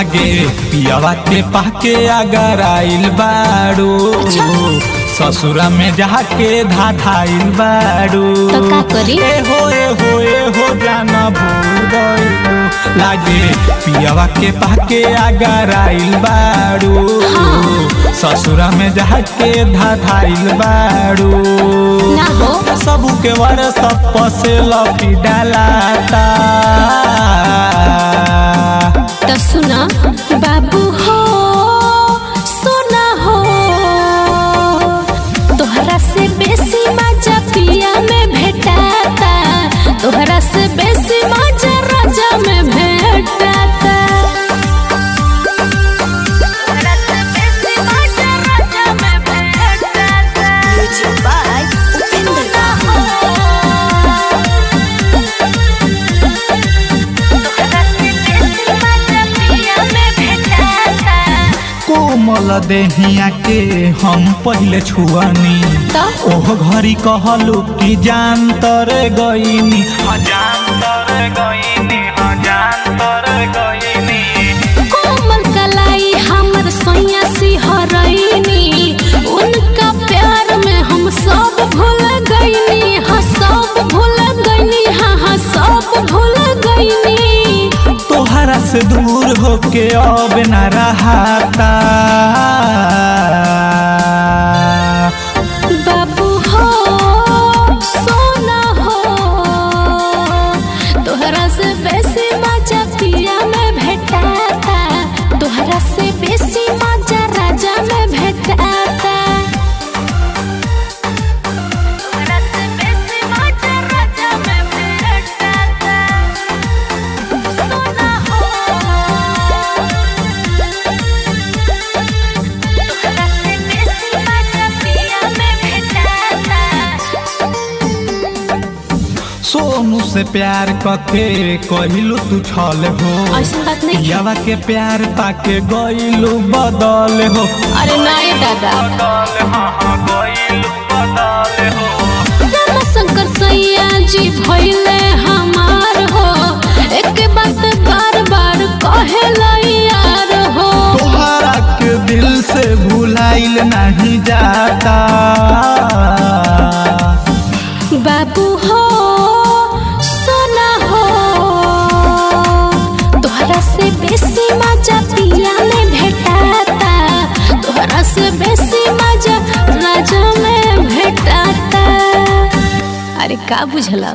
लागे पियावा के पाके अगर आइल बाड़ू ससुरा में जाके धाधाइल बाड़ू तो का करी? ए हो जाना भूल लागे पियावा के पाके अगर आइल बाड़ू ससुरा में जाके धाधाइल बाड़ू ना हो सबू के वर सब पसे लपी डालाता तो सुना बाबू हो सुना हो तोहरा से बेसी मजा पिया में भेटाता तोहरा से बेसी मजा राजा में भेटाता तोहरा से बेसी मजा राजा में भेटाता म्यूजिक बाय उपेंद्र कोमल देहिया के हम पहले छुआनी ओह घरी कहलू कि जान तर गईनी कोमल कलाई हमर सैया सिहरैनी उनका प्यार में हम सब भूल गईनी हाँ सब भूल गईनी हाँ सब भूल गईनी तोहरा से दूर होके अब न रहाता बाबू हो सोना हो तोहरा से बेसी मजा पिया में भेटाता तोहरा से बेसी मजा राजा में भेटाता तोहरा से बेसी मजा राजा में भेटाता सोना हो तोहरा से बेसी मजा पिया में भेटाता सोनू से प्यार कके कहिलू तू छल हो ऐसा बात नहीं पियावा के प्यार पाके गइलू बदल हो अरे नहीं दादा रामा शंकर सैया जी भइले हमार हो एक बात बार बार कहेला यार हो तोहरा के दिल से भुलाइल नहीं जाता बाबू हो सोना हो तोहरा से बेसी मजा पिया में भेटाता तोहरा से बेसी मजा राजा में भेटाता अरे का बुझला।